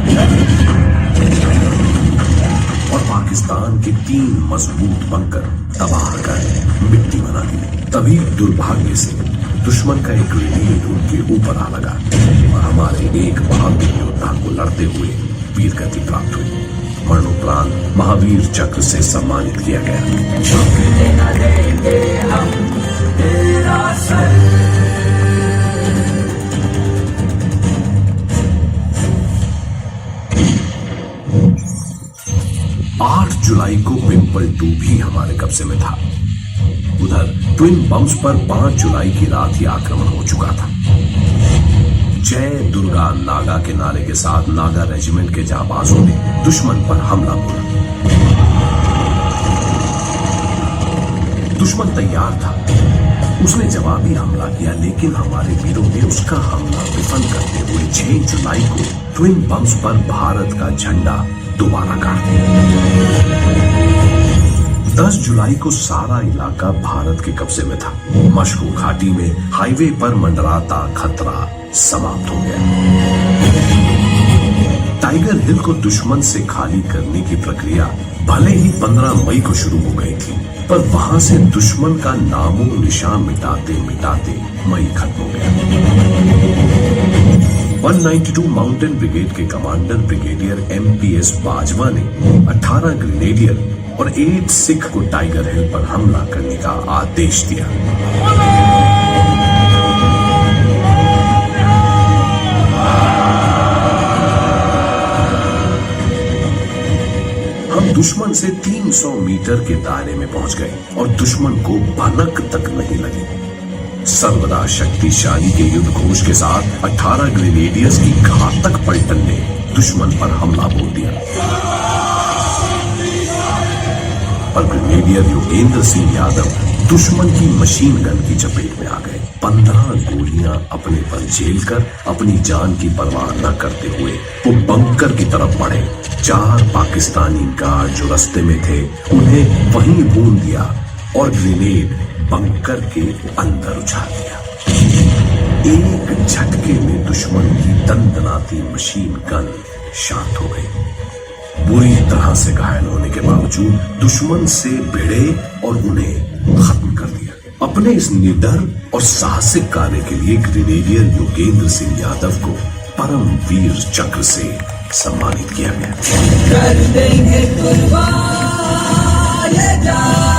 और पाकिस्तान के 3 मजबूत बंकर तबाह कर मिट्टी बना दी। तभी दुर्भाग्य से दुश्मन का एक ग्रेनेड उनके ऊपर आ लगा और हमारे एक बहादुर योद्धा को लड़ते हुए वीरगति प्राप्त हुई। मरणोपरांत महावीर चक्र से सम्मानित किया गया। 8 जुलाई को पिंपल 2 भी हमारे कब्जे में था। उधर ट्विन बम्स पर 5 जुलाई की रात ही आक्रमण हो चुका था। जय दुर्गा नागा के नारे के साथ नागा रेजिमेंट के जाबाजों ने दुश्मन पर हमला बोला। दुश्मन तैयार था, उसने जवाबी हमला किया, लेकिन हमारे वीरों ने उसका हमला विफल करते हुए 6 जुलाई को ट्विन बम्स पर भारत का झंडा दोबारा गाड़ दिया। 10 जुलाई को सारा इलाका भारत के कब्जे में था। मशको घाटी में हाईवे पर मंडराता खतरा समाप्त हो गया। टाइगर हिल को दुश्मन से खाली करने की प्रक्रिया भले ही 15 मई को शुरू हो गई थी, पर वहां से दुश्मन का नामो निशान मिटाते मिटाते मई खत्म हो गया। 192 माउंटेन ब्रिगेड के कमांडर ब्रिगेडियर MPS बाजवा ने 18 ग्रेनेडियर और 8 सिख को टाइगर हिल पर हमला करने का आदेश दिया। हम दुश्मन से 300 मीटर के दायरे में पहुंच गए और दुश्मन को भनक तक नहीं लगी। सर्वदा शक्तिशाली के युद्ध घोष के साथ 18 ग्रेनेडियर्स की घातक पलटन ने दुश्मन पर हमला बोल दिया, पर ग्रेनेडियर योगेंद्र सिंह यादव दुश्मन की मशीन गन की चपेट में आ गए। 15 गोलियां अपने पर झेलकर अपनी जान की परवाह न करते हुए वो बंकर की तरफ बढ़े। 4 पाकिस्तानी गार्ड जो रास्ते में थे उन्हें वहीं भून दिया और ग्रेनेड बंकर के अंदर उछाल दिया। एक झटके में दुश्मन की दंदनाती मशीन गन शांत हो गई। बुरी तरह से घायल होने के बावजूद दुश्मन से भिड़े और उन्हें खत्म कर दिया। अपने इस निडर और साहसिक कार्य के लिए ग्रेनेडियर योगेंद्र सिंह यादव को परम वीर चक्र से सम्मानित किया गया। कर देंगे कुर्बान ये जान,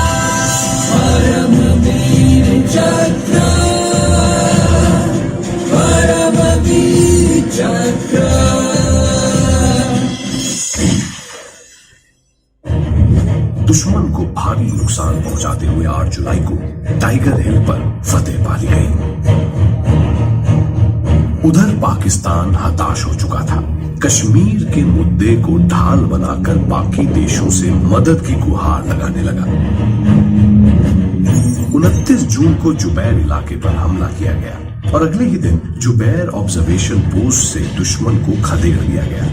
परम वीर चक्र, परम वीर चक्र। दुश्मन को भारी नुकसान पहुंचाते हुए 8 जुलाई को टाइगर हिल पर फतेह पा ली गई। उधर पाकिस्तान हताश हो चुका था। कश्मीर के मुद्दे को ढाल बनाकर बाकी देशों से मदद की गुहार लगाने लगा। 29 जून को जुबैर इलाके पर हमला किया गया और अगले ही दिन जुबैर ऑब्जर्वेशन पोस्ट से दुश्मन को खदेड़ दिया गया।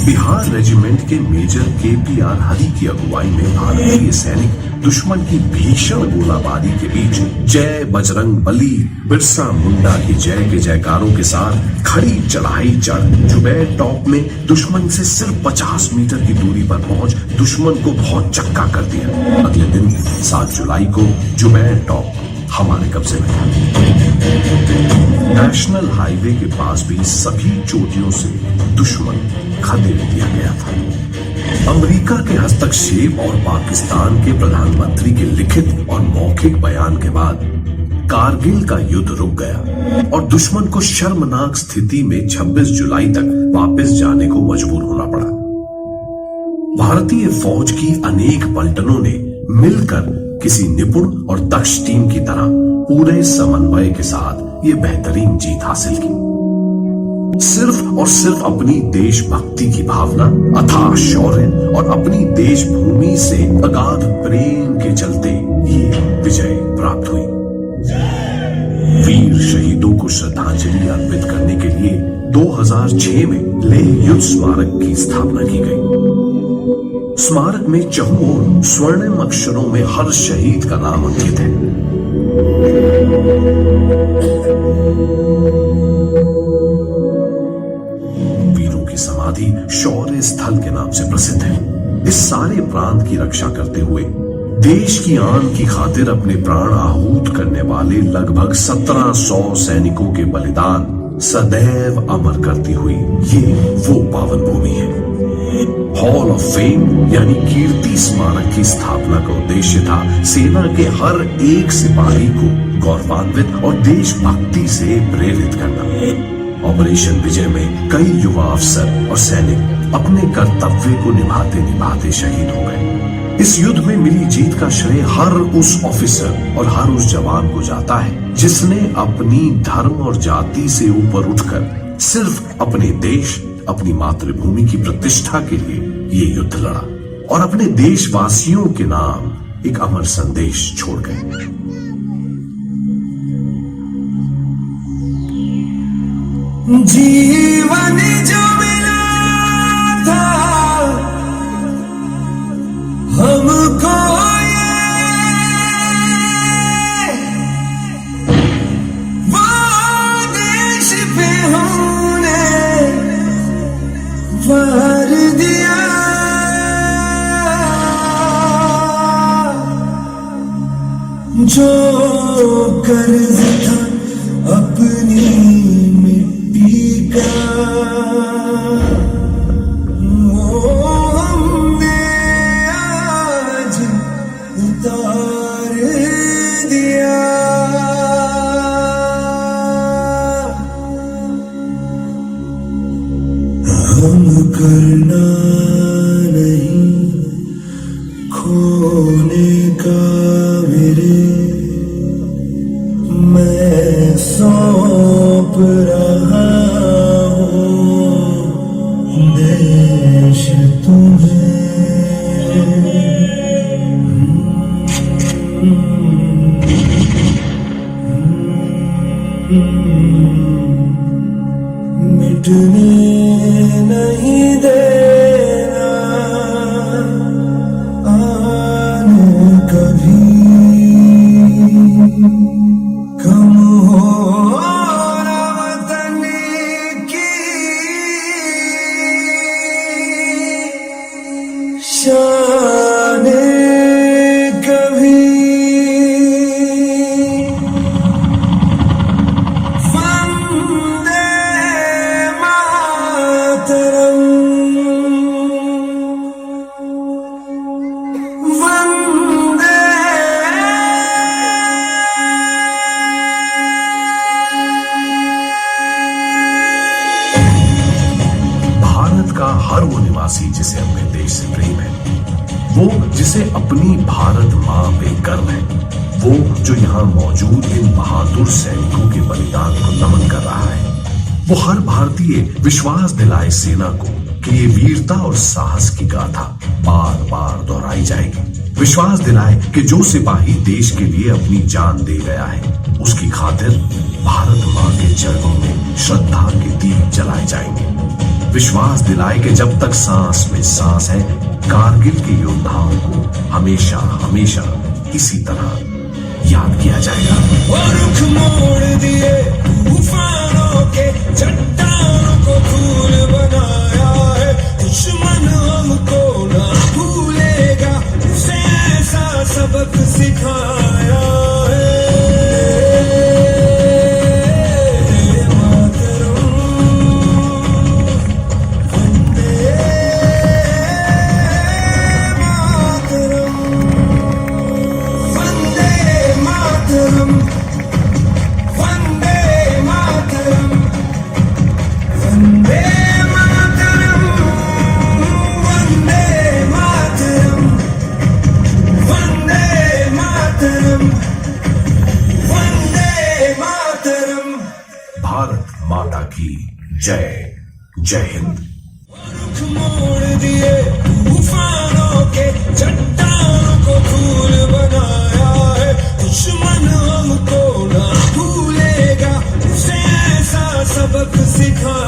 बिहार रेजिमेंट के मेजर KPR हरि की अगुवाई में भारतीय सैनिक दुश्मन की भीषण गोलाबारी के बीच जय बजरंग बली, बिरसा मुंडा की जय के जयकारों के साथ खड़ी चढ़ाई चढ़ जुबैर टॉप में दुश्मन से सिर्फ 50 मीटर की दूरी पर पहुंच दुश्मन को बहुत चक्का कर दिया। अगले दिन 7 जुलाई को जुबैर टॉप हमारे कब्जे में था। नेशनल हाईवे के पास भी सभी चोटियों से दुश्मन खदेड़ दिया गया था। अमेरिका के हस्तक्षेप और पाकिस्तान के प्रधानमंत्री के लिखित और मौखिक बयान के बाद कारगिल का युद्ध रुक गया और दुश्मन को शर्मनाक स्थिति में 26 जुलाई तक वापस जाने को मजबूर होना पड़ा। भारतीय फौज की अनेक पलटनों ने मिलकर किसी निपुण और दक्ष टीम की तरह पूरे समन्वय के साथ ये बेहतरीन जीत हासिल की। सिर्फ और सिर्फ अपनी देशभक्ति की भावना, अथाह शौर्य और अपनी देशभूमि से अगाध प्रेम के चलते ये विजय प्राप्त हुई। वीर शहीदों को श्रद्धांजलि अर्पित करने के लिए 2006 में लेह युद्ध स्मारक की स्थापना की गई। स्मारक में चहुओर स्वर्णिम अक्षरों में हर शहीद का नाम अंकित है। वीरों की समाधि शौर्य स्थल के नाम से प्रसिद्ध है। इस सारे प्रांत की रक्षा करते हुए देश की आन की खातिर अपने प्राण आहूत करने वाले लगभग 1700 सैनिकों के बलिदान सदैव अमर करती हुई ये वो पावन भूमि है। हॉल ऑफ फेम यानी कीर्ति स्मारक की स्थापना का उद्देश्य था सेना के हर एक सिपाही को गौरवान्वित और देशभक्ति से प्रेरित करना। ऑपरेशन विजय में कई युवा अफसर और सैनिक अपने कर्तव्य को निभाते निभाते शहीद हो गए। इस युद्ध में मिली जीत का श्रेय हर उस ऑफिसर और हर उस जवान को जाता है जिसने अपनी धर्म और जाति से ऊपर उठकर सिर्फ अपने देश, अपनी मातृभूमि की प्रतिष्ठा के लिए ये युद्ध लड़ा और अपने देशवासियों के नाम एक अमर संदेश छोड़ गए। जीवन जो मिला था हमको वो देश पे हमने वार दिया। जो कर्ज था अपनी मिट्टी का वो हमने आज उतार दिया। हम करना नहीं खोने का मेरे मैं सौंप रहा हूँ देश तुम्हें। मिटने नहीं देना आने कभी कम हो ना वतन की शान कभी। वंदे मातरम वंदे भारत का हर वो निवासी जिसे अपने देश से प्रेम है, वो जिसे अपनी भारत माँ पे गर्व है, वो जो यहाँ मौजूद इन बहादुर सैनिकों के बलिदान को नमन कर रहा है, वो हर भारतीय विश्वास दिलाए सेना को कि ये वीरता और साहस की गाथा बार बार दोहराई जाएगी। विश्वास दिलाए कि जो सिपाही देश के लिए अपनी जान दे गया है उसकी खातिर भारत माँ के चरणों में श्रद्धा के दीप जलाए जाएंगे। विश्वास दिलाए कि जब तक सांस में सांस है, कारगिल के योद्धाओं को हमेशा हमेशा इसी तरह याद किया जाएगा। वो रुख मोड़ दिए तूफानों के, चट्टानों को फूल बनाया है। दुश्मन हमको ना भूलेगा, उसे ऐसा सबक सिखाया है। भारत माता की जय। जय हिंद। रुख मोड़ दिए तूफानों के, चट्टानों को फूल बनाया है। दुश्मन हमको ना भूलेगा, उसे ऐसा सबक सिखाया